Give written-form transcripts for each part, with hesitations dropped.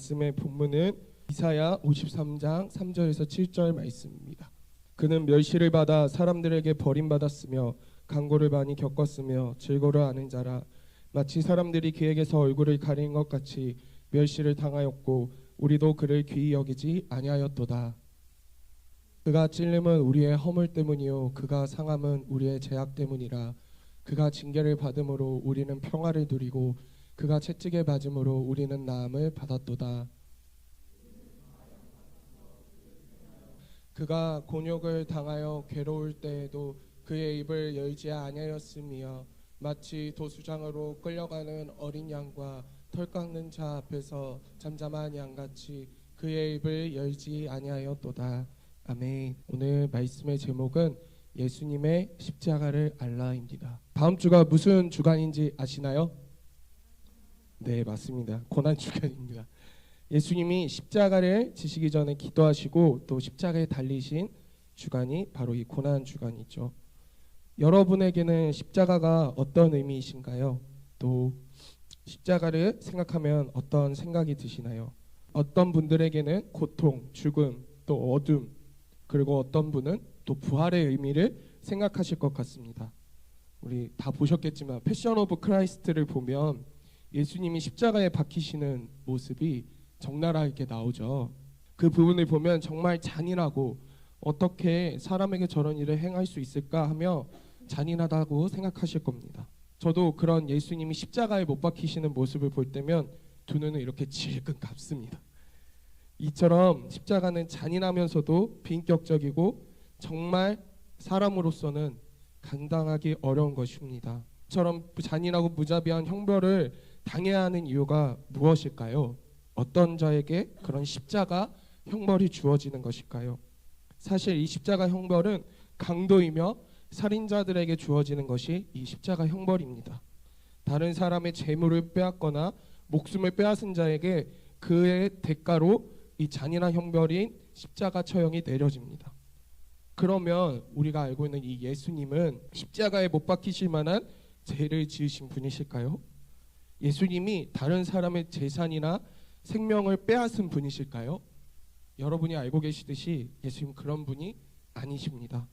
말씀의 본문은 이사야 53장 3절에서 7절 말씀입니다. 그는 멸시를 받아 사람들에게 버림받았으며 강고를 많이 겪었으며 질고를 아는 자라. 마치 사람들이 그에게서 얼굴을 가리는 것 같이 멸시를 당하였고 우리도 그를 귀히 여기지 아니하였도다. 그가 찔림은 우리의 허물 때문이요 그가 상함은 우리의 죄악 때문이라. 그가 징계를 받음으로 우리는 평화를 누리고 그가 채찍에 맞음으로 우리는 나음을 받았도다. 그가 곤욕을 당하여 괴로울 때에도 그의 입을 열지 아니하였으며 마치 도수장으로 끌려가는 어린 양과 털 깎는 자 앞에서 잠잠한 양같이 그의 입을 열지 아니하였도다. 아멘. 오늘 말씀의 제목은 예수님의 십자가를 알라입니다. 다음 주가 무슨 주간인지 아시나요? 네, 맞습니다. 고난 주간입니다. 예수님이 십자가를 지시기 전에 기도하시고 또 십자가에 달리신 주간이 바로 이 고난 주간이죠. 여러분에게는 십자가가 어떤 의미이신가요? 또 십자가를 생각하면 어떤 생각이 드시나요? 어떤 분들에게는 고통, 죽음, 또 어둠, 그리고 어떤 분은 또 부활의 의미를 생각하실 것 같습니다. 우리 다 보셨겠지만 패션 오브 크라이스트를 보면 예수님이 십자가에 박히시는 모습이 적나라하게 나오죠. 그 부분을 보면 정말 잔인하고 어떻게 사람에게 저런 일을 행할 수 있을까 하며 잔인하다고 생각하실 겁니다. 저도 그런 예수님이 십자가에 못 박히시는 모습을 볼 때면 두 눈은 이렇게 질끈 감습니다. 이처럼 십자가는 잔인하면서도 비인격적이고 정말 사람으로서는 감당하기 어려운 것입니다. 이처럼 잔인하고 무자비한 형벌을 당해야 하는 이유가 무엇일까요? 어떤 자에게 그런 십자가 형벌이 주어지는 것일까요? 사실 이 십자가 형벌은 강도이며 살인자들에게 주어지는 것이 이 십자가 형벌입니다. 다른 사람의 재물을 빼앗거나 목숨을 빼앗은 자에게 그의 대가로 이 잔인한 형벌인 십자가 처형이 내려집니다. 그러면 우리가 알고 있는 이 예수님은 십자가에 못 박히실 만한 죄를 지으신 분이실까요? 예수님이 다른 사람의 재산이나 생명을 빼앗은 분이실까요? 여러분이 알고 계시듯이 예수님 그런 분이 아니십니다.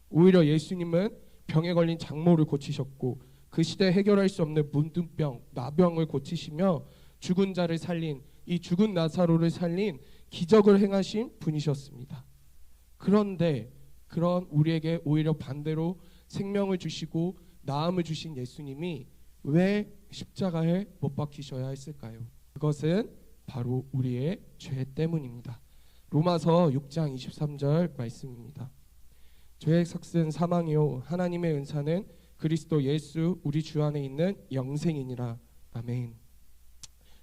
오히려 예수님은 병에 걸린 장모를 고치셨고 그 시대에 해결할 수 없는 문둥병, 나병을 고치시며 죽은 자를 살린 이 죽은 나사로를 살린 기적을 행하신 분이셨습니다. 그런데 그런 우리에게 오히려 반대로 생명을 주시고 나음을 주신 예수님이 왜 십자가에 못 박히셔야 했을까요? 그것은 바로 우리의 죄 때문입니다. 로마서 6장 23절 말씀입니다. 죄의 삭은 사망이요 하나님의 은사는 그리스도 예수 우리 주 안에 있는 영생이니라. 아멘.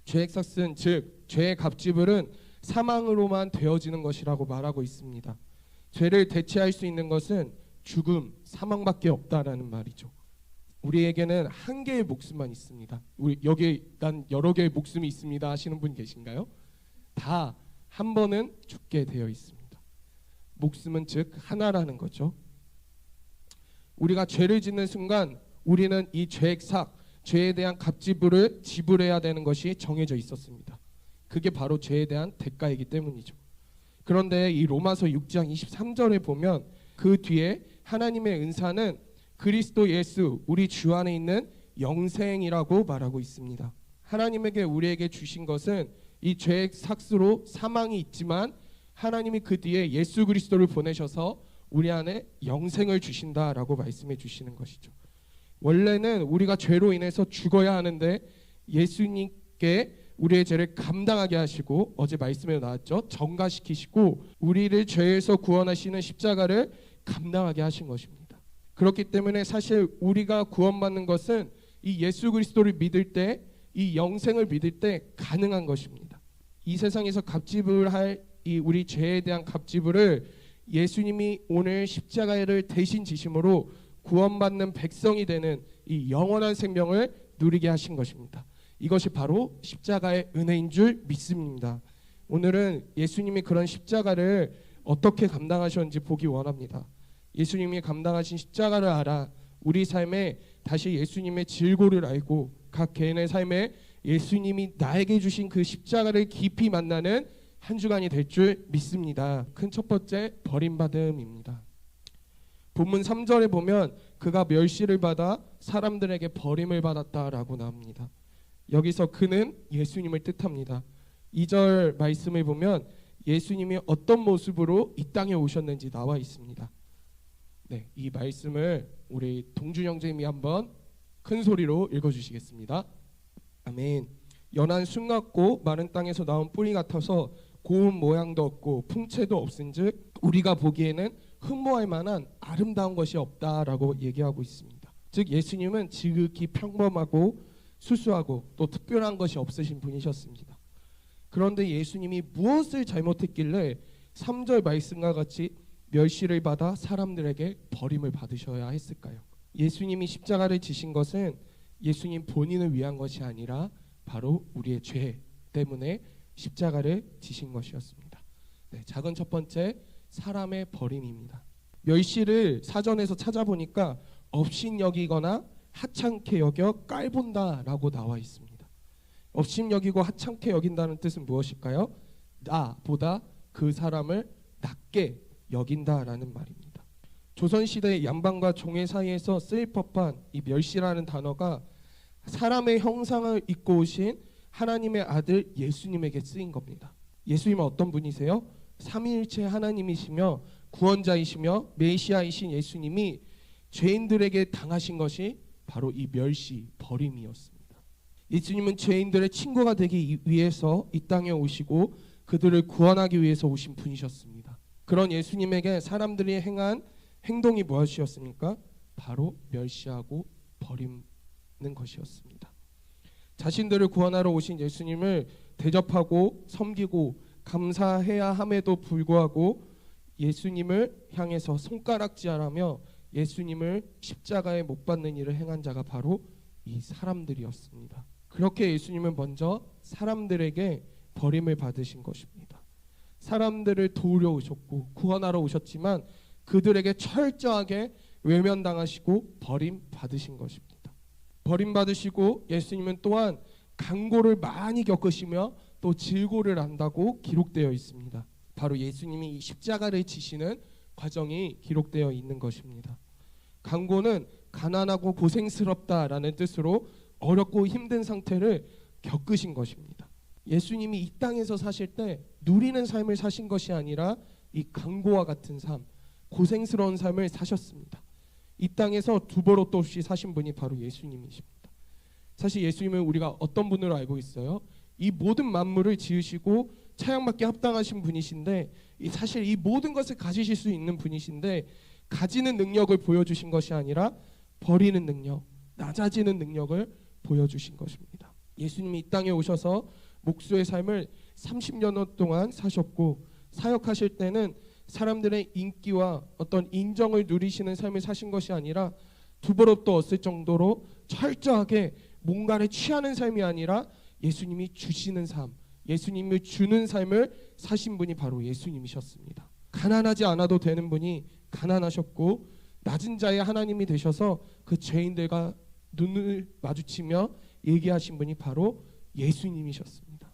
죄의 삭은 즉 죄의 갑질은 사망으로만 되어지는 것이라고 말하고 있습니다. 죄를 대체할 수 있는 것은 죽음, 사망밖에 없다라는 말이죠. 우리에게는 한 개의 목숨만 있습니다. 우리 여기 난 여러 개의 목숨이 있습니다 하시는 분 계신가요? 다 한 번은 죽게 되어 있습니다. 목숨은 즉 하나라는 거죠. 우리가 죄를 짓는 순간 우리는 이 죄의 삭, 죄에 대한 갑지불을 지불해야 되는 것이 정해져 있었습니다. 그게 바로 죄에 대한 대가이기 때문이죠. 그런데 이 로마서 6장 23절에 보면 그 뒤에 하나님의 은사는 그리스도 예수 우리 주 안에 있는 영생이라고 말하고 있습니다. 하나님에게 우리에게 주신 것은 이 죄의 삭스로 사망이 있지만 하나님이 그 뒤에 예수 그리스도를 보내셔서 우리 안에 영생을 주신다라고 말씀해 주시는 것이죠. 원래는 우리가 죄로 인해서 죽어야 하는데 예수님께 우리의 죄를 감당하게 하시고 어제 말씀에 나왔죠. 정가시키시고 우리를 죄에서 구원하시는 십자가를 감당하게 하신 것입니다. 그렇기 때문에 사실 우리가 구원받는 것은 이 예수 그리스도를 믿을 때, 이 영생을 믿을 때 가능한 것입니다. 이 세상에서 갑질할 이 우리 죄에 대한 갑질을 예수님이 오늘 십자가를 대신 지심으로 구원받는 백성이 되는 이 영원한 생명을 누리게 하신 것입니다. 이것이 바로 십자가의 은혜인 줄 믿습니다. 오늘은 예수님이 그런 십자가를 어떻게 감당하셨는지 보기 원합니다. 예수님이 감당하신 십자가를 알아 우리 삶에 다시 예수님의 질고를 알고 각 개인의 삶에 예수님이 나에게 주신 그 십자가를 깊이 만나는 한 주간이 될 줄 믿습니다. 큰 첫 번째, 버림받음입니다. 본문 3절에 보면 그가 멸시를 받아 사람들에게 버림을 받았다라고 나옵니다. 여기서 그는 예수님을 뜻합니다. 2절 말씀을 보면 예수님이 어떤 모습으로 이 땅에 오셨는지 나와 있습니다. 네, 이 말씀을 우리 동준 형제님이 한번 큰 소리로 읽어주시겠습니다. 아멘. 연한 숲 같고 마른 땅에서 나온 뿌리 같아서 고운 모양도 없고 풍채도 없은즉 우리가 보기에는 흠모할 만한 아름다운 것이 없다라고 얘기하고 있습니다. 즉 예수님은 지극히 평범하고 수수하고 또 특별한 것이 없으신 분이셨습니다. 그런데 예수님이 무엇을 잘못했길래 3절 말씀과 같이 멸시를 받아 사람들에게 버림을 받으셔야 했을까요? 예수님이 십자가를 지신 것은 예수님 본인을 위한 것이 아니라 바로 우리의 죄 때문에 십자가를 지신 것이었습니다. 네, 작은 첫 번째, 사람의 버림입니다. 멸시를 사전에서 찾아보니까 업신여기거나 하찮게 여겨 깔본다라고 나와 있습니다. 업신여기고 하찮게 여긴다는 뜻은 무엇일까요? 나보다 그 사람을 낮게 여긴다라는 말입니다. 조선시대 양반과 종의 사이에서 쓰일 법한 이 멸시라는 단어가 사람의 형상을 입고 오신 하나님의 아들 예수님에게 쓰인 겁니다. 예수님은 어떤 분이세요? 삼위일체 하나님이시며 구원자이시며 메시아이신 예수님이 죄인들에게 당하신 것이 바로 이 멸시, 버림이었습니다. 예수님은 죄인들의 친구가 되기 위해서 이 땅에 오시고 그들을 구원하기 위해서 오신 분이셨습니다. 그런 예수님에게 사람들이 행한 행동이 무엇이었습니까? 바로 멸시하고 버리는 것이었습니다. 자신들을 구원하러 오신 예수님을 대접하고 섬기고 감사해야 함에도 불구하고 예수님을 향해서 손가락질하며 예수님을 십자가에 못 박는 일을 행한 자가 바로 이 사람들이었습니다. 그렇게 예수님은 먼저 사람들에게 버림을 받으신 것입니다. 사람들을 도우려 오셨고 구원하러 오셨지만 그들에게 철저하게 외면당하시고 버림받으신 것입니다. 버림받으시고 예수님은 또한 강고를 많이 겪으시며 또 질고를 한다고 기록되어 있습니다. 바로 예수님이 이 십자가를 지시는 과정이 기록되어 있는 것입니다. 강고는 가난하고 고생스럽다라는 뜻으로 어렵고 힘든 상태를 겪으신 것입니다. 예수님이 이 땅에서 사실 때 누리는 삶을 사신 것이 아니라 이 강고와 같은 삶, 고생스러운 삶을 사셨습니다. 이 땅에서 두버릇도 없이 사신 분이 바로 예수님이십니다. 사실 예수님은 우리가 어떤 분으로 알고 있어요? 이 모든 만물을 지으시고 차양받기 합당하신 분이신데 사실 이 모든 것을 가지실 수 있는 분이신데 가지는 능력을 보여주신 것이 아니라 버리는 능력, 낮아지는 능력을 보여주신 것입니다. 예수님이 이 땅에 오셔서 목수의 삶을 30년 동안 사셨고 사역하실 때는 사람들의 인기와 어떤 인정을 누리시는 삶을 사신 것이 아니라 두버릇도 없을 정도로 철저하게 뭔가를 취하는 삶이 아니라 예수님이 주시는 삶, 예수님이 주는 삶을 사신 분이 바로 예수님이셨습니다. 가난하지 않아도 되는 분이 가난하셨고 낮은 자의 하나님이 되셔서 그 죄인들과 눈을 마주치며 얘기하신 분이 바로 예수님이셨습니다.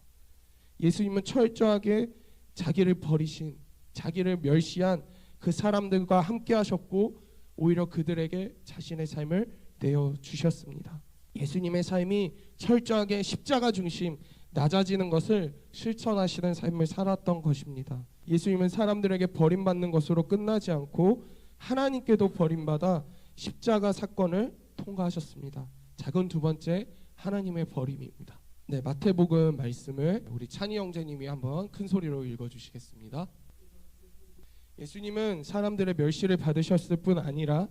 예수님은 철저하게 자기를 버리신, 자기를 멸시한 그 사람들과 함께 하셨고 오히려 그들에게 자신의 삶을 내어주셨습니다. 예수님의 삶이 철저하게 십자가 중심, 낮아지는 것을 실천하시는 삶을 살았던 것입니다. 예수님은 사람들에게 버림받는 것으로 끝나지 않고 하나님께도 버림받아 십자가 사건을 통과하셨습니다. 작은 두 번째, 하나님의 버림입니다. 네, 마태복음 말씀을 우리 찬희 형제님이 한번 큰 소리로 읽어주시겠습니다. 예수님은 사람들의 멸시를 받으셨을 뿐 아니라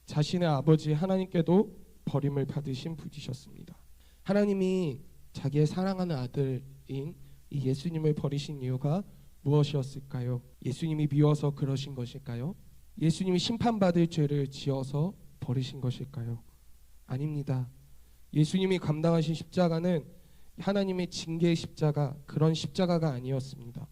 자신의 아버지 하나님께도 버림을 받으신 분이셨습니다. 하나님이 자기의 사랑하는 아들인 이 예수님을 버리신 이유가 무엇이었을까요? 예수님이 미워서 그러신 것일까요? 예수님이 심판받을 죄를 지어서 버리신 것일까요? 아닙니다. 예수님이 감당하신 십자가는 하나님의 징계의 십자가, 그런 십자가가 아니었습니다.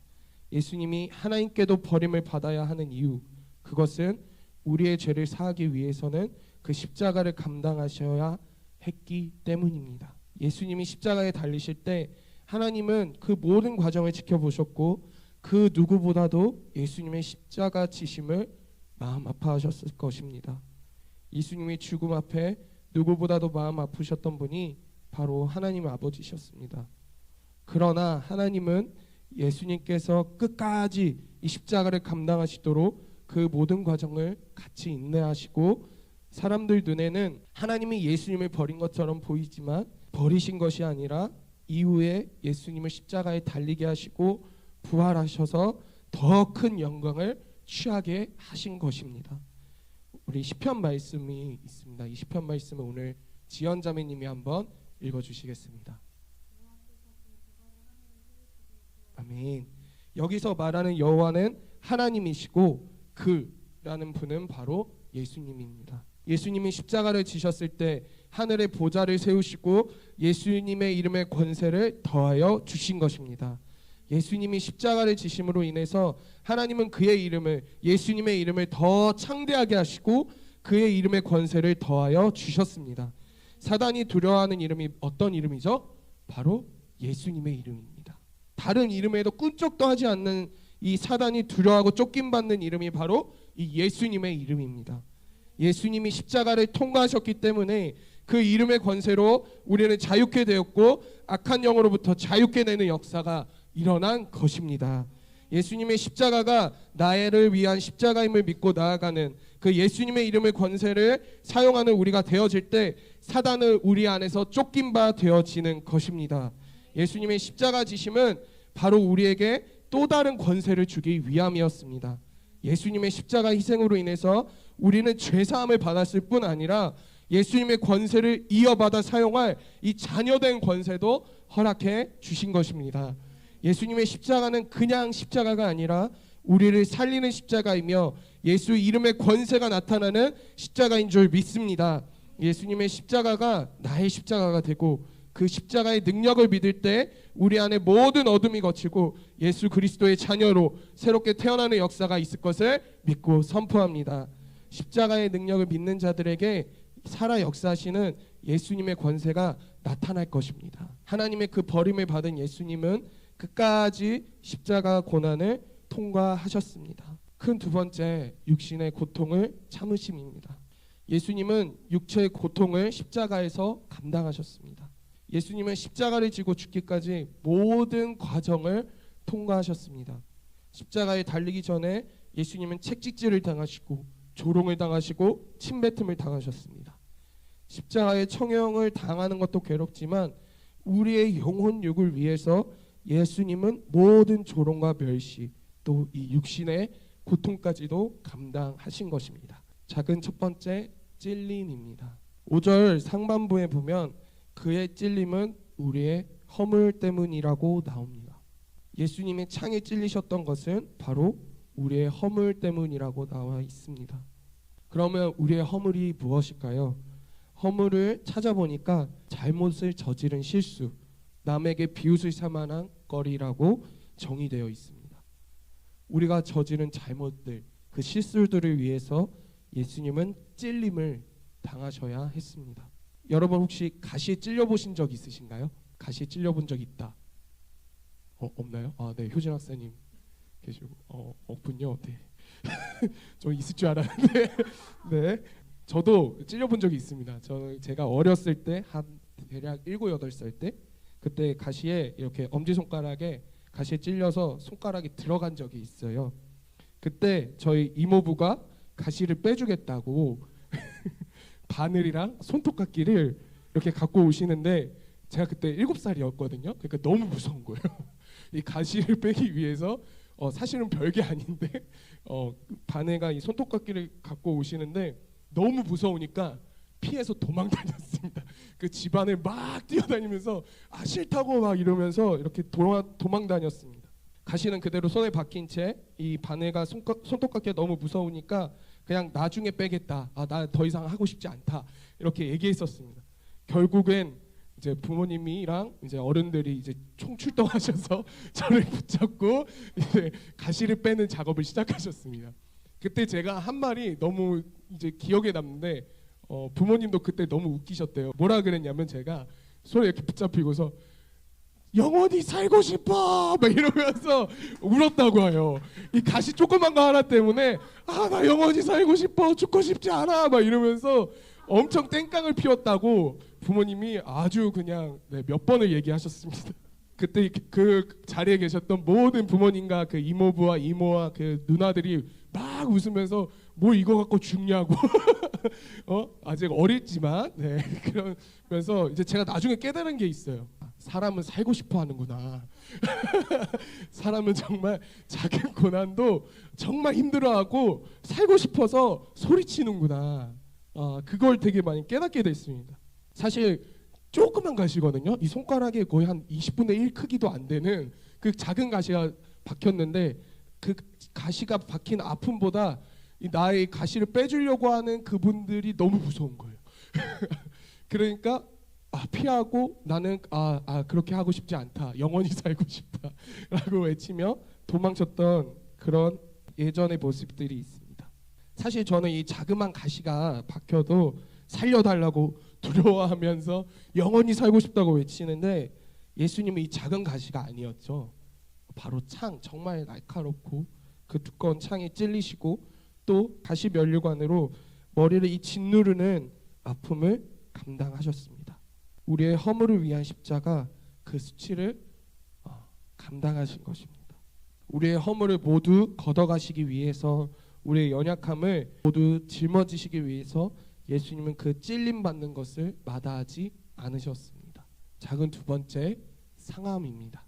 예수님이 하나님께도 버림을 받아야 하는 이유, 그것은 우리의 죄를 사하기 위해서는 그 십자가를 감당하셔야 했기 때문입니다. 예수님이 십자가에 달리실 때 하나님은 그 모든 과정을 지켜보셨고 그 누구보다도 예수님의 십자가 지심을 마음 아파하셨을 것입니다. 예수님의 죽음 앞에 누구보다도 마음 아프셨던 분이 바로 하나님 아버지셨습니다. 그러나 하나님은 예수님께서 끝까지 이 십자가를 감당하시도록 그 모든 과정을 같이 인내하시고 사람들 눈에는 하나님이 예수님을 버린 것처럼 보이지만 버리신 것이 아니라 이후에 예수님을 십자가에 달리게 하시고 부활하셔서 더 큰 영광을 취하게 하신 것입니다. 우리 시편 말씀이 있습니다. 이 시편 말씀을 오늘 지연 자매님이 한번 읽어주시겠습니다. 아멘. 여기서 말하는 여호와는 하나님이시고 그라는 분은 바로 예수님입니다. 예수님이 십자가를 지셨을 때 하늘의 보좌를 세우시고 예수님의 이름의 권세를 더하여 주신 것입니다. 예수님이 십자가를 지심으로 인해서 하나님은 그의 이름을 예수님의 이름을 더 창대하게 하시고 그의 이름의 권세를 더하여 주셨습니다. 사단이 두려워하는 이름이 어떤 이름이죠? 바로 예수님의 이름입니다. 다른 이름에도 꿈쩍도 하지 않는 이 사단이 두려워하고 쫓김받는 이름이 바로 이 예수님의 이름입니다. 예수님이 십자가를 통과하셨기 때문에 그 이름의 권세로 우리는 자유케 되었고 악한 영으로부터 자유케 되는 역사가 일어난 것입니다. 예수님의 십자가가 나를 위한 십자가임을 믿고 나아가는 그 예수님의 이름의 권세를 사용하는 우리가 되어질 때 사단은 우리 안에서 쫓김바 되어지는 것입니다. 예수님의 십자가 지심은 바로 우리에게 또 다른 권세를 주기 위함이었습니다. 예수님의 십자가 희생으로 인해서 우리는 죄사함을 받았을 뿐 아니라 예수님의 권세를 이어받아 사용할 이 자녀된 권세도 허락해 주신 것입니다. 예수님의 십자가는 그냥 십자가가 아니라 우리를 살리는 십자가이며 예수 이름의 권세가 나타나는 십자가인 줄 믿습니다. 예수님의 십자가가 나의 십자가가 되고 그 십자가의 능력을 믿을 때 우리 안에 모든 어둠이 거치고 예수 그리스도의 자녀로 새롭게 태어나는 역사가 있을 것을 믿고 선포합니다. 십자가의 능력을 믿는 자들에게 살아 역사하시는 예수님의 권세가 나타날 것입니다. 하나님의 그 버림을 받은 예수님은 끝까지 십자가 고난을 통과하셨습니다. 큰 두 번째, 육신의 고통을 참으심입니다. 예수님은 육체의 고통을 십자가에서 감당하셨습니다. 예수님은 십자가를 지고 죽기까지 모든 과정을 통과하셨습니다. 십자가에 달리기 전에 예수님은 책찍질을 당하시고 조롱을 당하시고 침뱉음을 당하셨습니다. 십자가의 청형을 당하는 것도 괴롭지만 우리의 영혼육을 위해서 예수님은 모든 조롱과 멸시 또 이 육신의 고통까지도 감당하신 것입니다. 작은 첫 번째 찔림입니다. 5절 상반부에 보면 그의 찔림은 우리의 허물 때문이라고 나옵니다. 예수님의 창에 찔리셨던 것은 바로 우리의 허물 때문이라고 나와 있습니다. 그러면 우리의 허물이 무엇일까요? 허물을 찾아보니까 잘못을 저지른 실수, 남에게 비웃을 삼만한 거리라고 정의되어 있습니다. 우리가 저지른 잘못들, 그 실수들을 위해서 예수님은 찔림을 당하셔야 했습니다. 여러분 혹시 가시에 찔려보신 적 있으신가요? 가시에 찔려본 적 있다. 없나요? 네, 효진 학사님 계시고 없군요. 네. 저 있을 줄 알았는데 네, 저도 찔려본 적이 있습니다. 제가 어렸을 때 한 대략 7, 8살 때 그때 가시에 이렇게 엄지손가락에 가시에 찔려서 손가락이 들어간 적이 있어요. 그때 저희 이모부가 가시를 빼주겠다고 바늘이랑 손톱깎이를 이렇게 갖고 오시는데 제가 그때 7살이었거든요. 그러니까 너무 무서운 거예요. 이 가시를 빼기 위해서 사실은 별게 아닌데 바늘과 이 손톱깎이를 갖고 오시는데 너무 무서우니까 피해서 도망 다녔습니다. 그 집안을 막 뛰어다니면서 싫다고 막 이러면서 이렇게 도망 다녔습니다. 가시는 그대로 손에 박힌 채 이 바늘과 손톱깎이가 너무 무서우니까 그냥 나중에 빼겠다. 나 더 이상 하고 싶지 않다. 이렇게 얘기했었습니다. 결국엔 이제 부모님이랑 이제 어른들이 이제 총출동하셔서 저를 붙잡고 이제 가시를 빼는 작업을 시작하셨습니다. 그때 제가 한 말이 너무 이제 기억에 남는데 부모님도 그때 너무 웃기셨대요. 뭐라 그랬냐면 제가 손에 이렇게 붙잡히고서 영원히 살고 싶어 막 이러면서 울었다고 해요. 이 가시 조그만 거 하나 때문에 나 영원히 살고 싶어, 죽고 싶지 않아 막 이러면서 엄청 땡깡을 피웠다고 부모님이 아주 그냥 몇 번을 얘기하셨습니다. 그때 그 자리에 계셨던 모든 부모님과 그 이모부와 이모와 그 누나들이 막 웃으면서 뭐 이거 갖고 죽냐고 아직 어리지만 그러면서 이제 제가 나중에 깨달은 게 있어요. 사람은 살고 싶어 하는구나. 사람은 정말 작은 고난도 정말 힘들어하고 살고 싶어서 소리치는구나. 그걸 되게 많이 깨닫게 됐습니다. 사실 조그만 가시거든요. 이 손가락에 거의 한 20분의 1 크기도 안 되는 그 작은 가시가 박혔는데 그 가시가 박힌 아픔보다 나의 가시를 빼주려고 하는 그분들이 너무 무서운 거예요. 그러니까 피하고 나는 그렇게 하고 싶지 않다. 영원히 살고 싶다. 라고 외치며 도망쳤던 그런 예전의 모습들이 있습니다. 사실 저는 이 자그만 가시가 박혀도 살려달라고 두려워하면서 영원히 살고 싶다고 외치는데 예수님은 이 작은 가시가 아니었죠. 바로 창, 정말 날카롭고 그 두꺼운 창에 찔리시고 또 가시 면류관으로 머리를 이 짓누르는 아픔을 감당하셨습니다. 우리의 허물을 위한 십자가, 그 수치를 감당하신 것입니다. 우리의 허물을 모두 걷어가시기 위해서, 우리의 연약함을 모두 짊어지시기 위해서 예수님은 그 찔림 받는 것을 마다하지 않으셨습니다. 작은 두 번째, 상함입니다.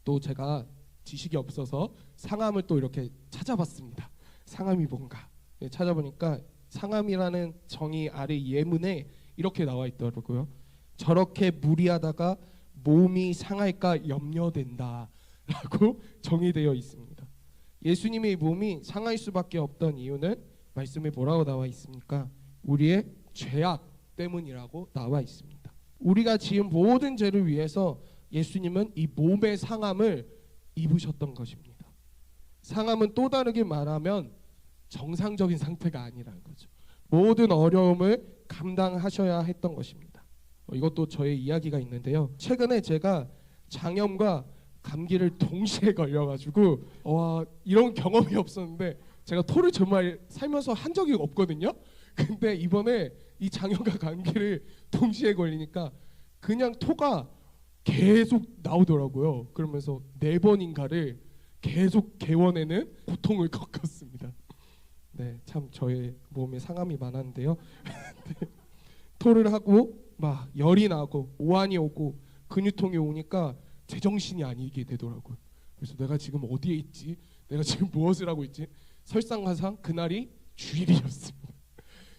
또 제가 지식이 없어서 상함을 또 이렇게 찾아봤습니다. 상함이 뭔가 찾아보니까 상함이라는 정의 아래 예문에 이렇게 나와 있더라고요. 저렇게 무리하다가 몸이 상할까 염려된다 라고 정의되어 있습니다. 예수님의 몸이 상할 수밖에 없던 이유는 말씀에 뭐라고 나와 있습니까? 우리의 죄악 때문이라고 나와 있습니다. 우리가 지은 모든 죄를 위해서 예수님은 이 몸의 상함을 입으셨던 것입니다. 상함은 또 다르게 말하면 정상적인 상태가 아니라는 거죠. 모든 어려움을 감당하셔야 했던 것입니다. 이것도 저의 이야기가 있는데요. 최근에 제가 장염과 감기를 동시에 걸려가지고 이런 경험이 없었는데, 제가 토를 정말 살면서 한 적이 없거든요. 근데 이번에 이 장염과 감기를 동시에 걸리니까 그냥 토가 계속 나오더라고요. 그러면서 4번인가를 계속 개원에는 고통을 겪었습니다. 참 저의 몸에 상함이 많았는데요. 토를 하고 막 열이 나고 오한이 오고 근육통이 오니까 제정신이 아니게 되더라고요. 그래서 내가 지금 어디에 있지? 내가 지금 무엇을 하고 있지? 설상가상 그날이 주일이었습니다.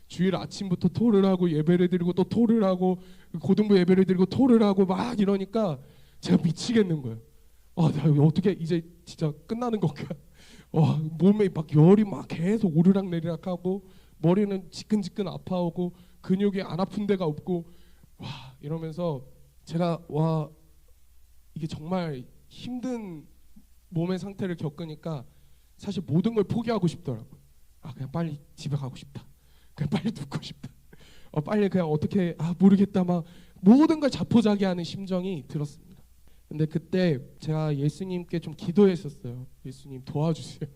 주일 아침부터 토를 하고 예배를 드리고 또 토를 하고 고등부 예배를 드리고 토를 하고 막 이러니까 제가 미치겠는 거예요. 나 어떻게 이제 진짜 끝나는 건가? 몸에 막 열이 막 계속 오르락내리락 하고 머리는 지끈지끈 아파오고 근육이 안 아픈 데가 없고 이러면서 제가 이게 정말 힘든 몸의 상태를 겪으니까 사실 모든 걸 포기하고 싶더라고요. 그냥 빨리 집에 가고 싶다. 그냥 빨리 눕고 싶다. 빨리 그냥 어떻게 모르겠다 막 모든 걸 자포자기하는 심정이 들었습니다. 근데 그때 제가 예수님께 좀 기도했었어요. 예수님 도와주세요.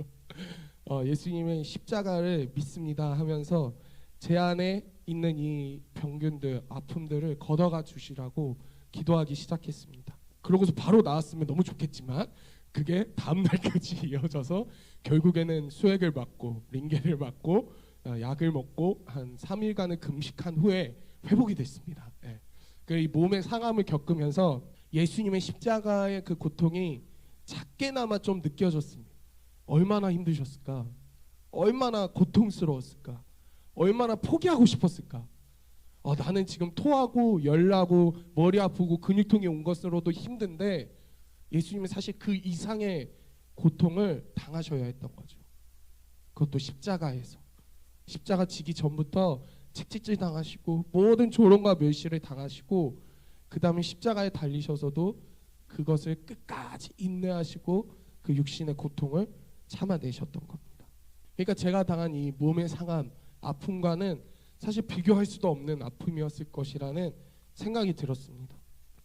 예수님의 십자가를 믿습니다 하면서 제 안에 있는 이 병균들, 아픔들을 걷어가 주시라고 기도하기 시작했습니다. 그러고서 바로 나았으면 너무 좋겠지만 그게 다음 날까지 이어져서 결국에는 수액을 맞고 링겔을 맞고 약을 먹고 한 3일간을 금식한 후에 회복이 됐습니다. 이 몸의 상함을 겪으면서 예수님의 십자가의 그 고통이 작게나마 좀 느껴졌습니다. 얼마나 힘드셨을까? 얼마나 고통스러웠을까? 얼마나 포기하고 싶었을까? 나는 지금 토하고 열나고 머리 아프고 근육통이 온 것으로도 힘든데 예수님은 사실 그 이상의 고통을 당하셔야 했던 거죠. 그것도 십자가에서. 십자가 지기 전부터 채찍질 당하시고 모든 조롱과 멸시를 당하시고 그 다음에 십자가에 달리셔서도 그것을 끝까지 인내하시고 그 육신의 고통을 참아내셨던 겁니다. 그러니까 제가 당한 이 몸의 상함, 아픔과는 사실 비교할 수도 없는 아픔이었을 것이라는 생각이 들었습니다.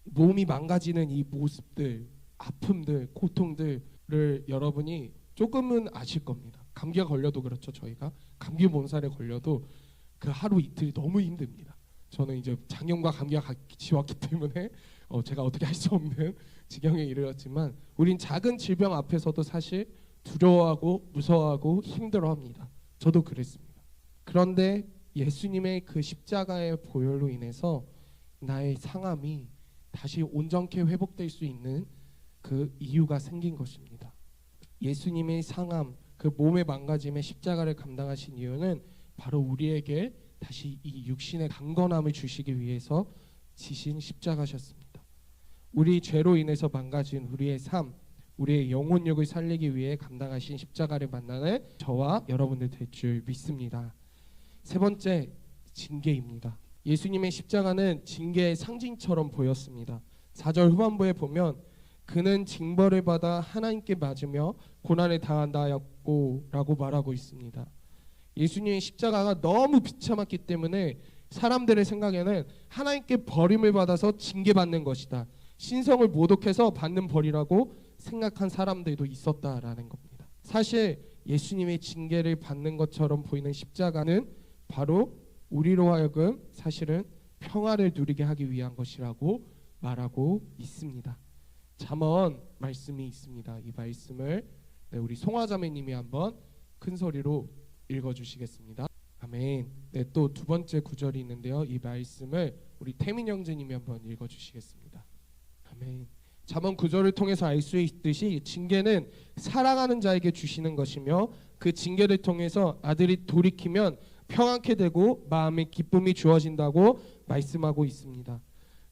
몸이 망가지는 이 모습들, 아픔들, 고통들을 여러분이 조금은 아실 겁니다. 감기가 걸려도 그렇죠. 저희가 감기 몸살에 걸려도 그 하루 이틀이 너무 힘듭니다. 저는 이제 작년과 감기가 같이 왔기 때문에 제가 어떻게 할 수 없는 지경에 이르렀지만, 우린 작은 질병 앞에서도 사실 두려워하고 무서워하고 힘들어합니다. 저도 그랬습니다. 그런데 예수님의 그 십자가의 보혈로 인해서 나의 상함이 다시 온전케 회복될 수 있는 그 이유가 생긴 것입니다. 예수님의 상함, 그 몸의 망가짐의 십자가를 감당하신 이유는 바로 우리에게 다시 이 육신의 강건함을 주시기 위해서 지신 십자가셨습니다. 우리 죄로 인해서 망가진 우리의 삶, 우리의 영혼력을 살리기 위해 감당하신 십자가를 만나는 저와 여러분들 될 줄 믿습니다. 세 번째, 징계입니다. 예수님의 십자가는 징계의 상징처럼 보였습니다. 4절 후반부에 보면 그는 징벌을 받아 하나님께 맞으며 고난을 당한다 하였고 라고 말하고 있습니다. 예수님의 십자가가 너무 비참했기 때문에 사람들의 생각에는 하나님께 버림을 받아서 징계받는 것이다, 신성을 모독해서 받는 벌이라고 생각한 사람들도 있었다라는 겁니다. 사실 예수님의 징계를 받는 것처럼 보이는 십자가는 바로 우리로 하여금 사실은 평화를 누리게 하기 위한 것이라고 말하고 있습니다. 잠언 말씀이 있습니다. 이 말씀을 우리 송화자매님이 한번 큰 소리로 읽어주시겠습니다. 아멘. 네, 또 두 번째 구절이 있는데요. 이 말씀을 우리 태민 형제님이 한번 읽어주시겠습니다. 아멘. 잠언 구절을 통해서 알 수 있듯이 징계는 사랑하는 자에게 주시는 것이며 그 징계를 통해서 아들이 돌이키면 평안케 되고 마음에 기쁨이 주어진다고 말씀하고 있습니다.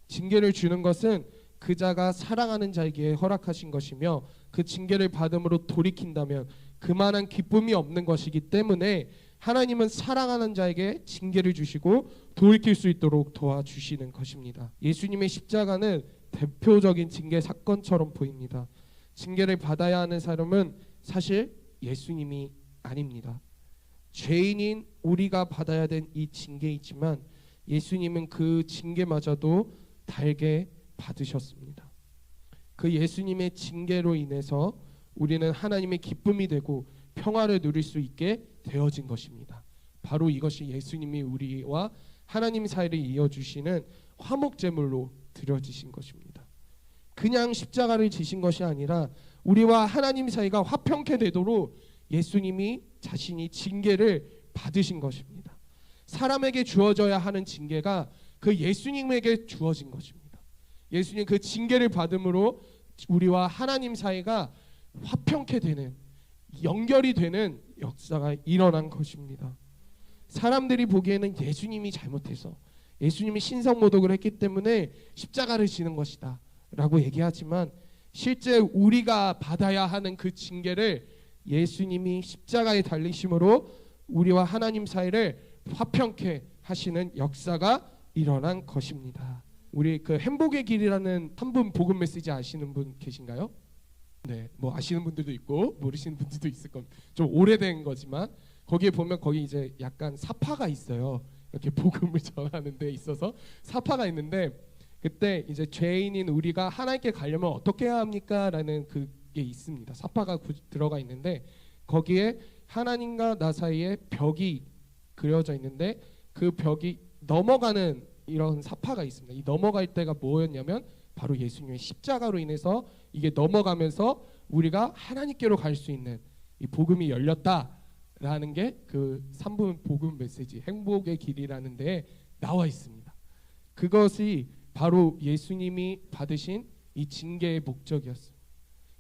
징계를 주는 것은 그 자가 사랑하는 자에게 허락하신 것이며 그 징계를 받음으로 돌이킨다면 그만한 기쁨이 없는 것이기 때문에 하나님은 사랑하는 자에게 징계를 주시고 돌이킬 수 있도록 도와주시는 것입니다. 예수님의 십자가는 대표적인 징계 사건처럼 보입니다. 징계를 받아야 하는 사람은 사실 예수님이 아닙니다. 죄인인 우리가 받아야 된 이 징계이지만 예수님은 그 징계마저도 달게 받으셨습니다. 그 예수님의 징계로 인해서 우리는 하나님의 기쁨이 되고 평화를 누릴 수 있게 되어진 것입니다. 바로 이것이 예수님이 우리와 하나님 사이를 이어주시는 화목제물로 드려지신 것입니다. 그냥 십자가를 지신 것이 아니라 우리와 하나님 사이가 화평케 되도록 예수님이 자신이 징계를 받으신 것입니다. 사람에게 주어져야 하는 징계가 그 예수님에게 주어진 것입니다. 예수님 그 징계를 받음으로 우리와 하나님 사이가 화평케 되는, 연결이 되는 역사가 일어난 것입니다. 사람들이 보기에는 예수님이 잘못해서 예수님이 신성모독을 했기 때문에 십자가를 지는 것이다 라고 얘기하지만 실제 우리가 받아야 하는 그 징계를 예수님이 십자가에 달리심으로 우리와 하나님 사이를 화평케 하시는 역사가 일어난 것입니다. 우리 그 행복의 길이라는 한 분 복음 메시지 아시는 분 계신가요? 네, 뭐 아시는 분들도 있고 모르시는 분들도 있을 겁니다. 좀 오래된 거지만 거기에 보면 거기 이제 약간 사파가 있어요. 이렇게 복음을 전하는 데 있어서 사파가 있는데 그때 이제 죄인인 우리가 하나님께 가려면 어떻게 해야 합니까? 라는 그게 있습니다. 사파가 들어가 있는데 거기에 하나님과 나 사이에 벽이 그려져 있는데 그 벽이 넘어가는 이런 사파가 있습니다. 이 넘어갈 때가 뭐였냐면 바로 예수님의 십자가로 인해서 이게 넘어가면서 우리가 하나님께로 갈 수 있는 이 복음이 열렸다라는 게 그 3분 복음 메시지 행복의 길이라는 데에 나와 있습니다. 그것이 바로 예수님이 받으신 이 징계의 목적이었습니다.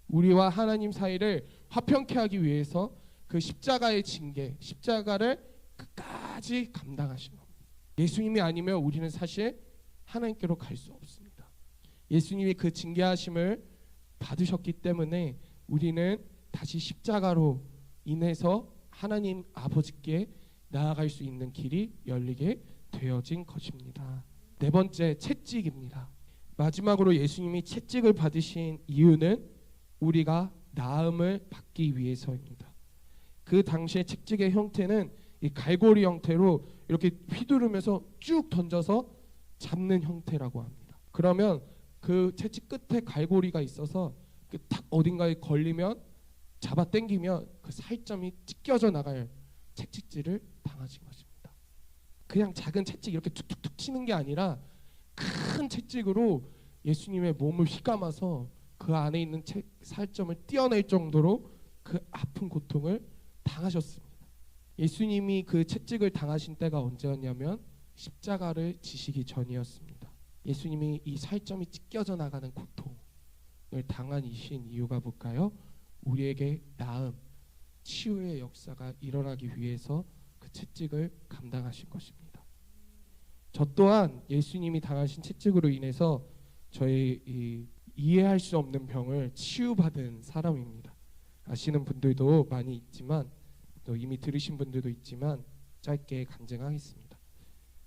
우리와 하나님 사이를 화평케 하기 위해서 그 십자가의 징계, 십자가를 끝까지 감당하신 겁니다. 예수님이 아니면 우리는 사실 하나님께로 갈 수 없습니다. 예수님이 그 징계하심을 받으셨기 때문에 우리는 다시 십자가로 인해서 하나님 아버지께 나아갈 수 있는 길이 열리게 되어진 것입니다. 네 번째, 채찍입니다. 마지막으로 예수님이 채찍을 받으신 이유는 우리가 나음을 받기 위해서입니다. 그 당시의 채찍의 형태는 이 갈고리 형태로 이렇게 휘두르면서 쭉 던져서 잡는 형태라고 합니다. 그러면 그 채찍 끝에 갈고리가 있어서 그 탁 어딘가에 걸리면 잡아 당기면 그 살점이 찢겨져 나갈 채찍질을 당하신 것입니다. 그냥 작은 채찍 이렇게 툭툭툭 치는 게 아니라 큰 채찍으로 예수님의 몸을 휘감아서 그 안에 있는 살점을 떼어낼 정도로 그 아픈 고통을 당하셨습니다. 예수님이 그 채찍을 당하신 때가 언제였냐면 십자가를 지시기 전이었습니다. 예수님이 이 살점이 찢겨져 나가는 고통을 당하신 이유가 뭘까요? 우리에게 나음, 치유의 역사가 일어나기 위해서 그 채찍을 감당하신 것입니다. 저 또한 예수님이 당하신 채찍으로 인해서 저희 이해할 수 없는 병을 치유받은 사람입니다. 아시는 분들도 많이 있지만 또 이미 들으신 분들도 있지만 짧게 간증하겠습니다.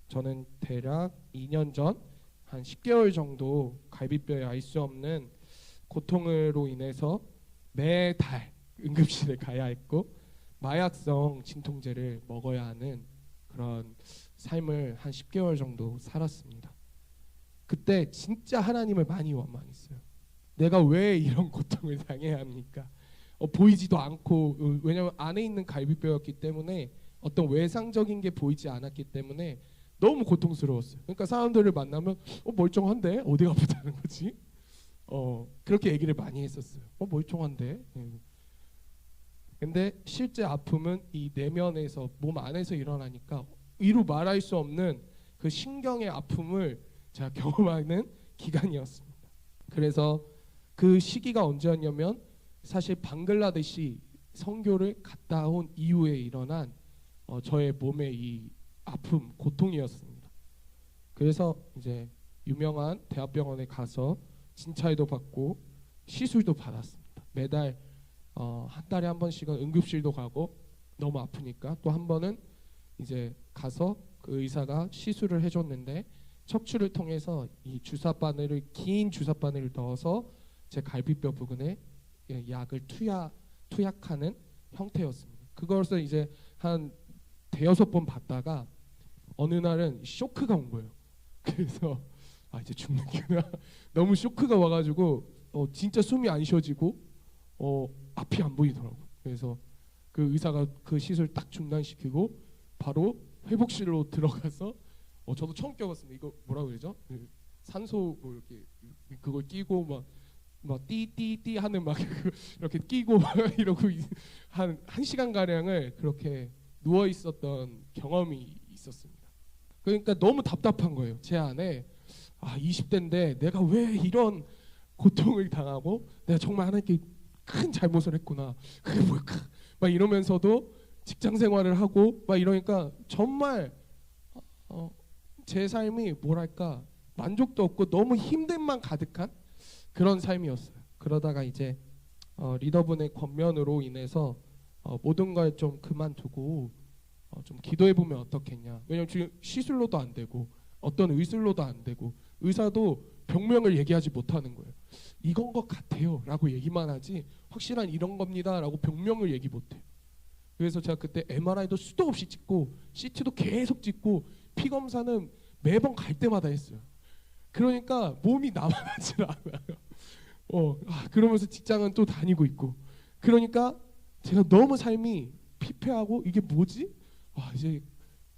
저는 대략 2년 전 한 10개월 정도 갈비뼈에 알 수 없는 고통으로 인해서 매달 응급실에 가야 했고 마약성 진통제를 먹어야 하는 그런 삶을 한 10개월 정도 살았습니다. 그때 진짜 하나님을 많이 원망했어요. 내가 왜 이런 고통을 당해야 합니까? 보이지도 않고, 왜냐하면 안에 있는 갈비뼈였기 때문에 어떤 외상적인 게 보이지 않았기 때문에 너무 고통스러웠어요. 그러니까 사람들을 만나면 멀쩡한데 어디가 아프다는 거지? 그렇게 얘기를 많이 했었어요. 멀쩡한데. 근데 실제 아픔은 이 내면에서 몸 안에서 일어나니까 이루 말할 수 없는 그 신경의 아픔을 제가 경험하는 기간이었습니다. 그래서 그 시기가 언제였냐면 사실 방글라데시 선교를 갔다 온 이후에 일어난 저의 몸의 이 아픔, 고통이었습니다. 그래서 이제 유명한 대학병원에 가서 진찰도 받고 시술도 받았습니다. 매달 한 달에 한 번씩은 응급실도 가고 너무 아프니까 또 한 번은 이제 가서 그 의사가 시술을 해줬는데 척추를 통해서 이 주사바늘을 긴 주사바늘을 넣어서 제 갈비뼈 부근에 약을 투약하는 형태였습니다. 그것을 이제 한 대여섯 번 받다가 어느 날은 쇼크가 온 거예요. 그래서 이제 죽는구나. 너무 쇼크가 와가지고 진짜 숨이 안 쉬어지고 앞이 안 보이더라고요. 그래서 그 의사가 그 시술 딱 중단시키고 바로 회복실로 들어가서 저도 처음 껴봤습니다. 이거 뭐라고 그러죠? 산소 뭐 이렇게 그걸 끼고 막 띠띠띠 하는 막 이렇게 끼고 막 이러고 한 1시간 가량을 그렇게 누워 있었던 경험이 있었습니다. 그러니까 너무 답답한 거예요. 제 안에 20대인데 내가 왜 이런 고통을 당하고 내가 정말 하나님께 큰 잘못을 했구나. 그게 뭘까? 막 이러면서도 직장 생활을 하고 막 이러니까 정말 제 삶이 뭐랄까 만족도 없고 너무 힘듦만 가득한 그런 삶이었어요. 그러다가 이제 리더분의 권면으로 인해서 모든 걸 좀 그만두고 좀 기도해 보면 어떻겠냐. 왜냐면 지금 시술로도 안 되고 어떤 의술로도 안 되고 의사도 병명을 얘기하지 못하는 거예요. 이건 것 같아요 라고 얘기만 하지 확실한 이런 겁니다 라고 병명을 얘기 못해요. 그래서 제가 그때 MRI도 수도 없이 찍고 CT도 계속 찍고 피검사는 매번 갈 때마다 했어요. 그러니까 몸이 남아나질 않아요. 그러면서 직장은 또 다니고 있고 그러니까 제가 너무 삶이 피폐하고 이게 뭐지? 이제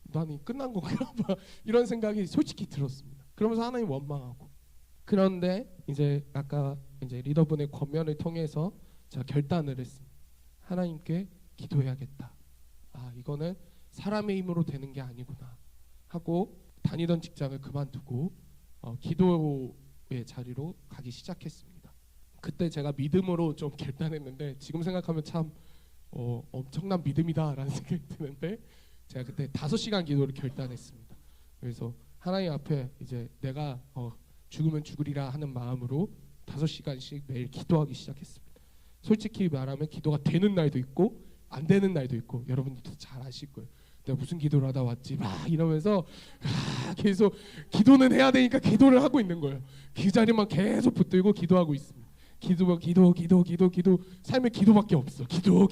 나는 끝난 건가? 이런 생각이 솔직히 들었습니다. 그러면서 하나님 원망하고 그런데 이제 아까 이제 리더분의 권면을 통해서 제가 결단을 했습니다. 하나님께 기도해야겠다. 이거는 사람의 힘으로 되는 게 아니구나 하고 다니던 직장을 그만두고 기도의 자리로 가기 시작했습니다. 그때 제가 믿음으로 좀 결단했는데 지금 생각하면 참 엄청난 믿음이다라는 생각이 드는데 제가 그때 5시간 기도를 결단했습니다. 그래서 하나님 앞에 이제 내가 죽으면 죽으리라 하는 마음으로 5시간씩 매일 기도하기 시작했습니다. 솔직히 말하면 기도가 되는 날도 있고 안 되는 날도 있고 여러분들도 잘 아실 거예요. 내가 무슨 기도를 하다 왔지 막 이러면서 계속 기도는 해야 되니까 기도를 하고 있는 거예요. 그 자리만 계속 붙들고 기도하고 있습니다. 기도 삶에 기도밖에 없어. 기도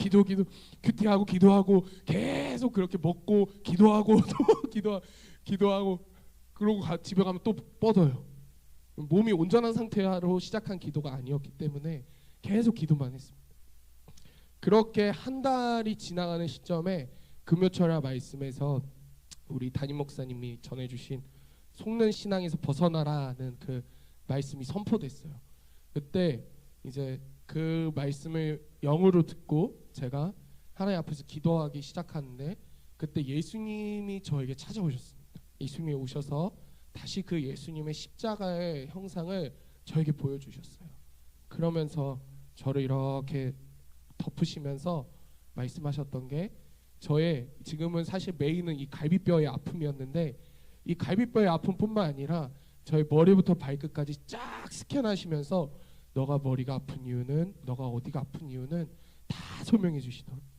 큐티하고 기도하고 계속 그렇게 먹고 기도하고 또 기도하고 그러고 집에 가면 또 뻗어요. 몸이 온전한 상태로 시작한 기도가 아니었기 때문에 계속 기도만 했습니다. 그렇게 한 달이 지나가는 시점에 금요철야 말씀에서 우리 담임 목사님이 전해주신 속는 신앙에서 벗어나라는 그 말씀이 선포됐어요. 그때 이제 그 말씀을 영으로 듣고 제가 하나님 앞에서 기도하기 시작하는데, 그때 예수님이 저에게 찾아오셨습니다. 예수님이 오셔서 다시 그 예수님의 십자가의 형상을 저에게 보여주셨어요. 그러면서 저를 이렇게 덮으시면서 말씀하셨던 게, 저의 지금은 사실 메인은 이 갈비뼈의 아픔이었는데, 이 갈비뼈의 아픔뿐만 아니라 저의 머리부터 발끝까지 쫙 스캔하시면서 너가 머리가 아픈 이유는, 너가 어디가 아픈 이유는 다 설명해 주시더라고요.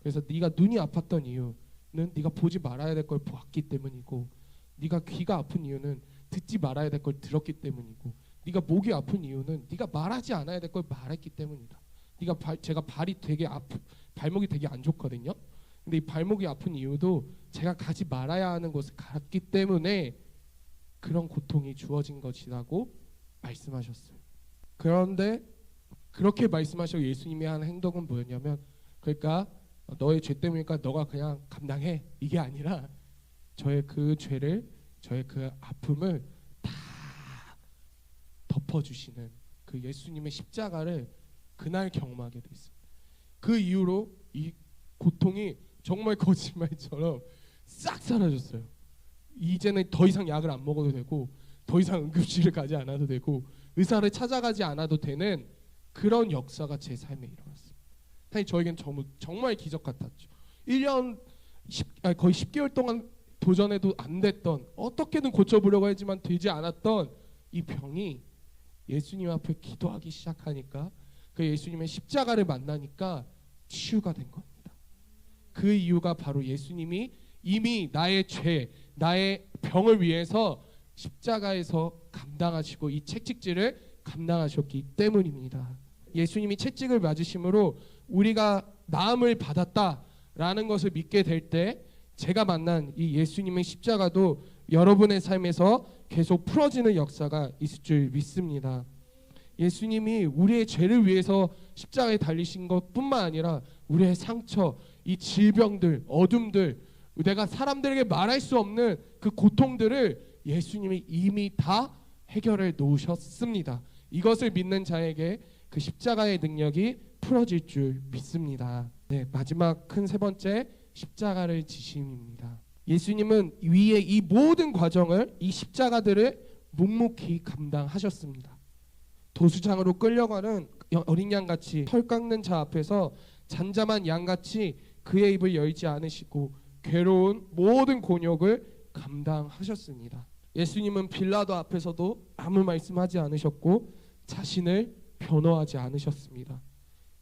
그래서 네가 눈이 아팠던 이유는 네가 보지 말아야 될 걸 보았기 때문이고, 네가 귀가 아픈 이유는 듣지 말아야 될 걸 들었기 때문이고, 네가 목이 아픈 이유는 네가 말하지 않아야 될 걸 말했기 때문이다. 제가 발목이 되게 안 좋거든요. 근데 이 발목이 아픈 이유도 제가 가지 말아야 하는 곳을 갔기 때문에 그런 고통이 주어진 것이라고 말씀하셨어요. 그런데 그렇게 말씀하시고 예수님이 한 행동은 뭐였냐면, 그러니까 너의 죄 때문이니까 너가 그냥 감당해, 이게 아니라 저의 그 죄를, 저의 그 아픔을 다 덮어주시는 그 예수님의 십자가를 그날 경험하게 됐습니다. 그 이후로 이 고통이 정말 거짓말처럼 싹 사라졌어요. 이제는 더 이상 약을 안 먹어도 되고, 더 이상 응급실을 가지 않아도 되고, 의사를 찾아가지 않아도 되는 그런 역사가 제 삶에 일어났어요. 사실 저에겐 정말 기적 같았죠. 1년 거의 10개월 동안 도전해도 안 됐던, 어떻게든 고쳐보려고 했지만 되지 않았던 이 병이 예수님 앞에 기도하기 시작하니까, 그 예수님의 십자가를 만나니까 치유가 된 겁니다. 그 이유가 바로 예수님이 이미 나의 죄, 나의 병을 위해서 십자가에서 감당하시고 이 채찍질을 감당하셨기 때문입니다. 예수님이 채찍을 맞으심으로 우리가 나음을 받았다라는 것을 믿게 될 때, 제가 만난 이 예수님의 십자가도 여러분의 삶에서 계속 풀어지는 역사가 있을 줄 믿습니다. 예수님이 우리의 죄를 위해서 십자가에 달리신 것뿐만 아니라 우리의 상처, 이 질병들, 어둠들, 내가 사람들에게 말할 수 없는 그 고통들을 예수님이 이미 다 해결해 놓으셨습니다. 이것을 믿는 자에게 그 십자가의 능력이 풀어질 줄 믿습니다. 네, 마지막 큰 세 번째, 십자가를 지심입니다. 예수님은 위에 이 모든 과정을, 이 십자가들을 묵묵히 감당하셨습니다. 도수장으로 끌려가는 어린 양같이, 털 깎는 자 앞에서 잠잠한 양같이 그의 입을 열지 않으시고 괴로운 모든 곤욕을 감당하셨습니다. 예수님은 빌라도 앞에서도 아무 말씀하지 않으셨고 자신을 변호하지 않으셨습니다.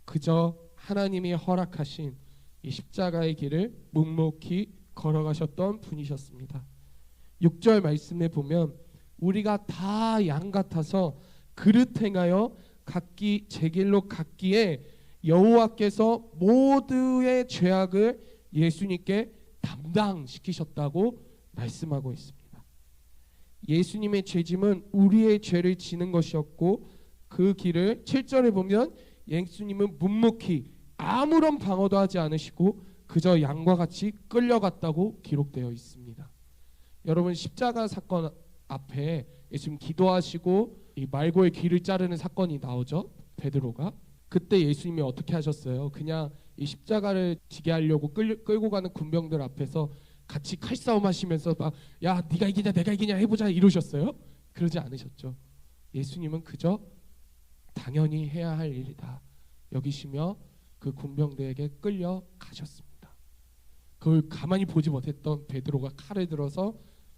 그저 하나님이 허락하신 이 십자가의 길을 묵묵히 걸어가셨던 분이셨습니다. 6절 말씀에 보면, 우리가 다 양 같아서 그릇 행하여 각기 제 길로 갔기에 여호와께서 모두의 죄악을 예수님께 담당시키셨다고 말씀하고 있습니다. 예수님의 죄짐은 우리의 죄를 지는 것이었고, 그 길을 7절에 보면 예수님은 묵묵히 아무런 방어도 하지 않으시고 그저 양과 같이 끌려갔다고 기록되어 있습니다. 여러분, 십자가 사건 앞에 예수님 기도하시고 이 말고의 귀를 자르는 사건이 나오죠. 베드로가. 그때 예수님이 어떻게 하셨어요? 그냥 이 십자가를 지게 하려고 끌고 가는 군병들 앞에서 같이 칼싸움 하시면서 막, 야, 네가 이기냐 내가 이기냐 해보자 이러셨어요? 그러지 않으셨죠. 예수님은 그저 당연히 해야 할 일이다 여기시며 그 군병들에게 끌려가셨습니다. 그걸 가만히 보지 못했던 베드로가 칼을 들어서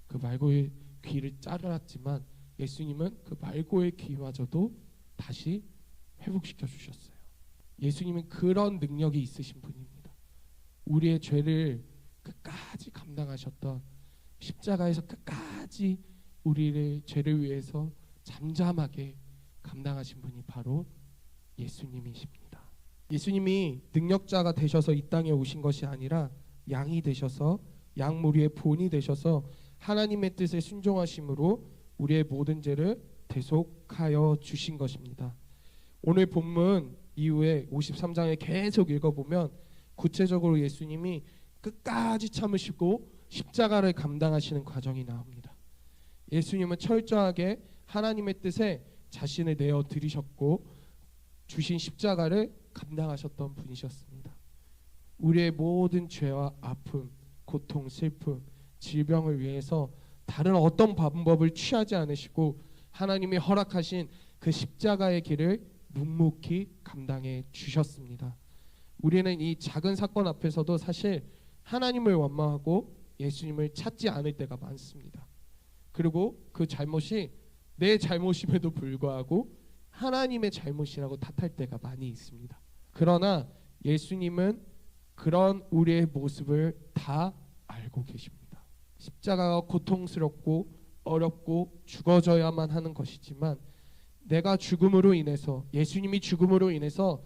그 말고의 귀를 자르았지만, 예수님은 그 말고의 귀마저도 다시 회복시켜 주셨어요. 예수님은 그런 능력이 있으신 분입니다. 우리의 죄를 끝까지 감당하셨던, 십자가에서 끝까지 우리의 죄를 위해서 잠잠하게 감당하신 분이 바로 예수님이십니다. 예수님이 능력자가 되셔서 이 땅에 오신 것이 아니라 양이 되셔서, 양 무리의 본이 되셔서 하나님의 뜻에 순종하심으로 우리의 모든 죄를 대속하여 주신 것입니다. 오늘 본문 이후에 53장에 계속 읽어보면 구체적으로 예수님이 끝까지 참으시고 십자가를 감당하시는 과정이 나옵니다. 예수님은 철저하게 하나님의 뜻에 자신을 내어 드리셨고 주신 십자가를 감당하셨던 분이셨습니다. 우리의 모든 죄와 아픔, 고통, 슬픔, 질병을 위해서 다른 어떤 방법을 취하지 않으시고 하나님이 허락하신 그 십자가의 길을 묵묵히 감당해 주셨습니다. 우리는 이 작은 사건 앞에서도 사실 하나님을 원망하고 예수님을 찾지 않을 때가 많습니다. 그리고 그 잘못이 내 잘못임에도 불구하고 하나님의 잘못이라고 탓할 때가 많이 있습니다. 그러나 예수님은 그런 우리의 모습을 다 알고 계십니다. 십자가가 고통스럽고 어렵고 죽어져야만 하는 것이지만 내가 죽음으로 인해서 예수님이 죽음으로 인해서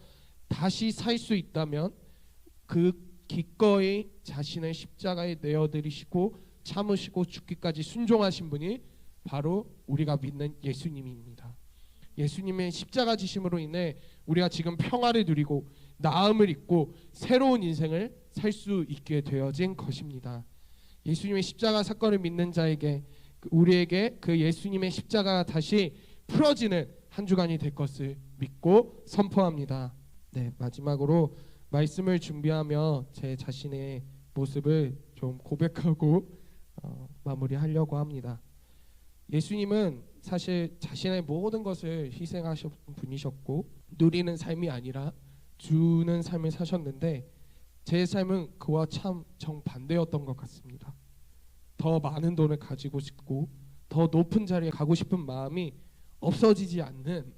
다시 살 수 있다면 그 기꺼이 자신의 십자가에 내어드리시고 참으시고 죽기까지 순종하신 분이 바로 우리가 믿는 예수님입니다. 예수님의 십자가 지심으로 인해 우리가 지금 평화를 누리고 나음을 입고 새로운 인생을 살 수 있게 되어진 것입니다. 예수님의 십자가 사건을 믿는 자에게 우리에게 그 예수님의 십자가가 다시 풀어지는 한 주간이 될 것을 믿고 선포합니다. 네, 마지막으로 말씀을 준비하며 제 자신의 모습을 좀 고백하고 마무리하려고 합니다. 예수님은 사실 자신의 모든 것을 희생하신 분이셨고 누리는 삶이 아니라 주는 삶을 사셨는데 제 삶은 그와 참 정반대였던 것 같습니다. 더 많은 돈을 가지고 싶고 더 높은 자리에 가고 싶은 마음이 없어지지 않는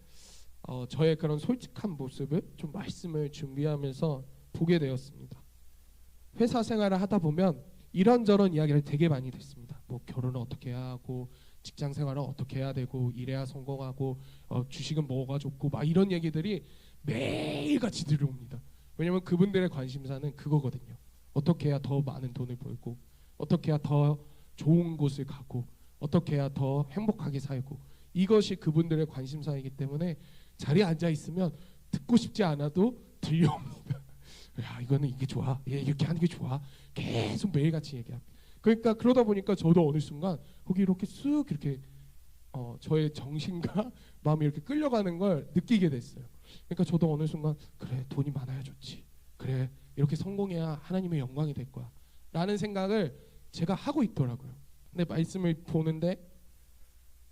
저의 그런 솔직한 모습을 좀 말씀을 준비하면서 보게 되었습니다. 회사 생활을 하다 보면 이런저런 이야기를 되게 많이 듣습니다. 뭐 결혼을 어떻게 해야 하고 직장 생활을 어떻게 해야 되고 이래야 성공하고 주식은 뭐가 좋고 막 이런 얘기들이 매일같이 들어옵니다. 왜냐하면 그분들의 관심사는 그거거든요. 어떻게 해야 더 많은 돈을 벌고 어떻게 해야 더 좋은 곳을 가고 어떻게 해야 더 행복하게 살고 이것이 그분들의 관심사이기 때문에 자리에 앉아 있으면 듣고 싶지 않아도 들려옵니다. 야, 이거는 이게 좋아. 예, 이렇게 하는 게 좋아. 계속 매일같이 얘기합니다. 그러니까 그러다 보니까 저도 어느 순간 거기 이렇게 쑥 이렇게 저의 정신과 마음이 이렇게 끌려가는 걸 느끼게 됐어요. 그러니까 저도 어느 순간 그래, 돈이 많아야 좋지. 그래, 이렇게 성공해야 하나님의 영광이 될 거야. 라는 생각을 제가 하고 있더라고요. 근데 말씀을 보는데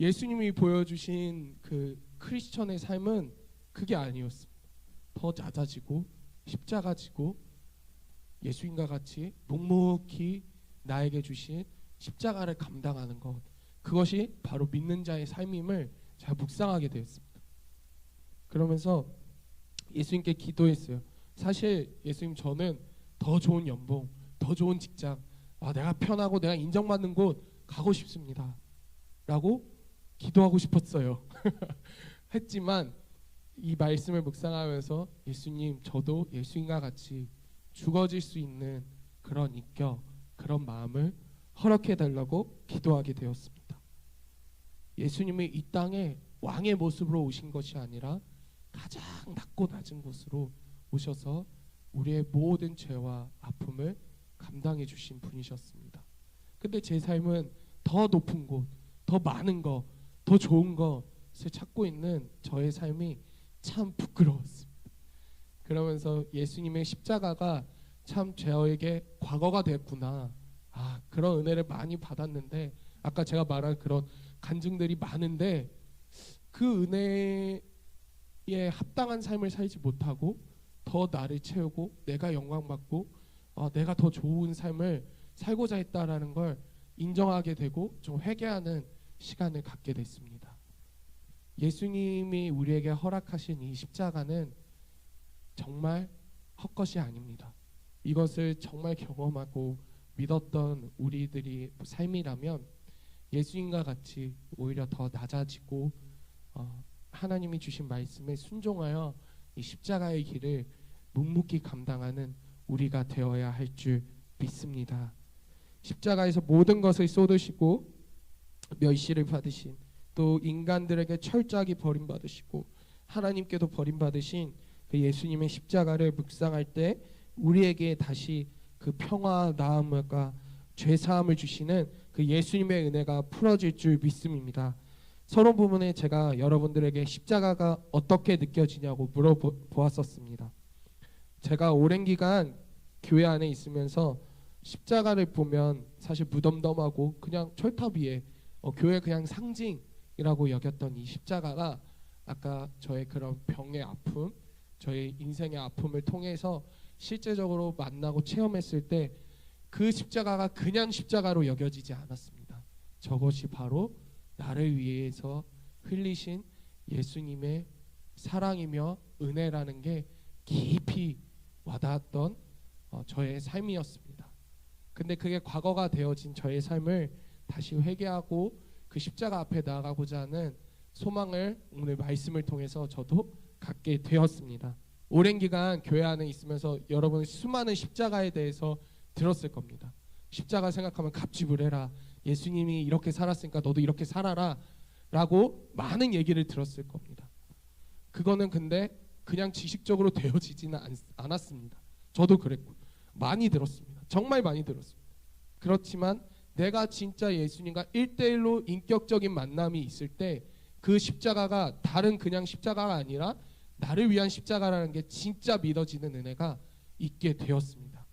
예수님이 보여주신 그 크리스천의 삶은 그게 아니었습니다. 더 낮아지고 십자가 지고 예수님과 같이 묵묵히 나에게 주신 십자가를 감당하는 것, 그것이 바로 믿는 자의 삶임을 제가 묵상하게 되었습니다. 그러면서 예수님께 기도했어요. 사실 예수님, 저는 더 좋은 연봉, 더 좋은 직장, 내가 편하고 내가 인정받는 곳 가고 싶습니다 라고 기도하고 싶었어요. 했지만 이 말씀을 묵상하면서 예수님, 저도 예수님과 같이 죽어질 수 있는 그런 인격, 그런 마음을 허락해달라고 기도하게 되었습니다. 예수님이 이 땅에 왕의 모습으로 오신 것이 아니라 가장 낮고 낮은 곳으로 오셔서 우리의 모든 죄와 아픔을 감당해 주신 분이셨습니다. 근데 제 삶은 더 높은 곳, 더 많은 거, 더 좋은 것을 찾고 있는 저의 삶이 참 부끄러웠습니다. 그러면서 예수님의 십자가가 참 저에게 과거가 됐구나. 그런 은혜를 많이 받았는데 아까 제가 말한 그런 간증들이 많은데 그 은혜에 합당한 삶을 살지 못하고 더 나를 채우고 내가 영광받고 내가 더 좋은 삶을 살고자 했다라는 걸 인정하게 되고 좀 회개하는 시간을 갖게 됐습니다. 예수님이 우리에게 허락하신 이 십자가는 정말 헛것이 아닙니다. 이것을 정말 경험하고 믿었던 우리들이 삶이라면 예수님과 같이 오히려 더 낮아지고 하나님이 주신 말씀에 순종하여 이 십자가의 길을 묵묵히 감당하는 우리가 되어야 할 줄 믿습니다. 십자가에서 모든 것을 쏟으시고 멸시를 받으신 또 인간들에게 철저하게 버림받으시고 하나님께도 버림받으신 그 예수님의 십자가를 묵상할 때 우리에게 다시 그 평화 나음과 죄 사함을 주시는 그 예수님의 은혜가 풀어질 줄 믿습니다. 서론 부분에 제가 여러분들에게 십자가가 어떻게 느껴지냐고 물어보았었습니다. 제가 오랜 기간 교회 안에 있으면서 십자가를 보면 사실 무덤덤하고 그냥 철탑 위에 교회 그냥 상징이라고 여겼던 이 십자가가 아까 저의 그런 병의 아픔, 저의 인생의 아픔을 통해서 실제적으로 만나고 체험했을 때 그 십자가가 그냥 십자가로 여겨지지 않았습니다. 저것이 바로 나를 위해서 흘리신 예수님의 사랑이며 은혜라는 게 깊이 와닿았던 저의 삶이었습니다. 근데 그게 과거가 되어진 저의 삶을 다시 회개하고 그 십자가 앞에 나아가고자 하는 소망을 오늘 말씀을 통해서 저도 갖게 되었습니다. 오랜 기간 교회 안에 있으면서 여러분 수많은 십자가에 대해서 들었을 겁니다. 십자가 생각하면 갑집을 해라. 예수님이 이렇게 살았으니까 너도 이렇게 살아라 라고 많은 얘기를 들었을 겁니다. 그거는 근데 그냥 지식적으로 되어지지는 않았습니다. 저도 그랬고 많이 들었습니다. 정말 많이 들었습니다. 그렇지만 내가 진짜 예수님과 1대1로 인격적인 만남이 있을 때 그 십자가가 다른 그냥 십자가가 아니라 나를 위한 십자가라는 게 진짜 믿어지는 은혜가 있게 되었습니다.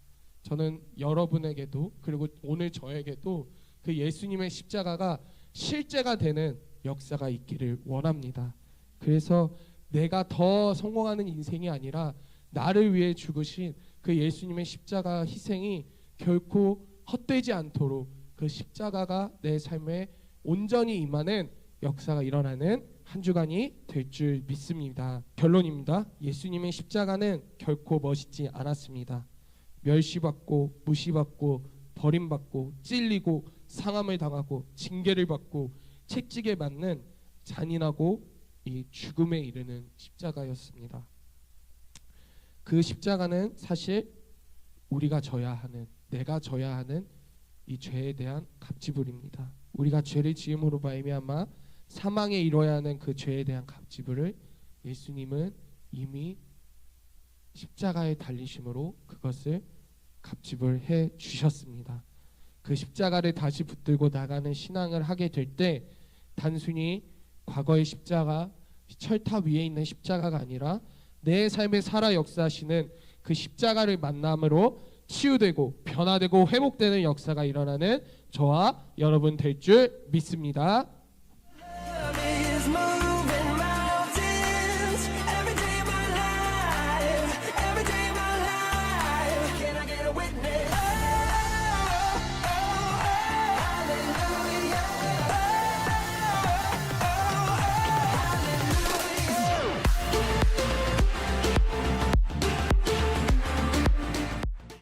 저는 여러분에게도 그리고 오늘 저에게도 그 예수님의 십자가가 실제가 되는 역사가 있기를 원합니다. 그래서 내가 더 성공하는 인생이 아니라 나를 위해 죽으신 그 예수님의 십자가 희생이 결코 헛되지 않도록 그 십자가가 내 삶에 온전히 임하는 역사가 일어나는 한 주간이 될 줄 믿습니다. 결론입니다. 예수님의 십자가는 결코 멋있지 않았습니다. 멸시받고 무시받고 버림받고 찔리고 상함을 당하고 징계를 받고 채찍에 맞는 잔인하고 이 죽음에 이르는 십자가였습니다. 그 십자가는 사실 우리가 져야 하는, 내가 져야 하는 이 죄에 대한 갑지불입니다. 우리가 죄를 지음으로 말미암아 사망에 이뤄야 하는 그 죄에 대한 갑지불을 예수님은 이미 십자가에 달리심으로 그것을 갑집을 해 주셨습니다. 그 십자가를 다시 붙들고 나가는 신앙을 하게 될 때 단순히 과거의 십자가, 철탑 위에 있는 십자가가 아니라 내 삶에 살아 역사하시는 그 십자가를 만남으로 치유되고 변화되고 회복되는 역사가 일어나는 저와 여러분 될 줄 믿습니다.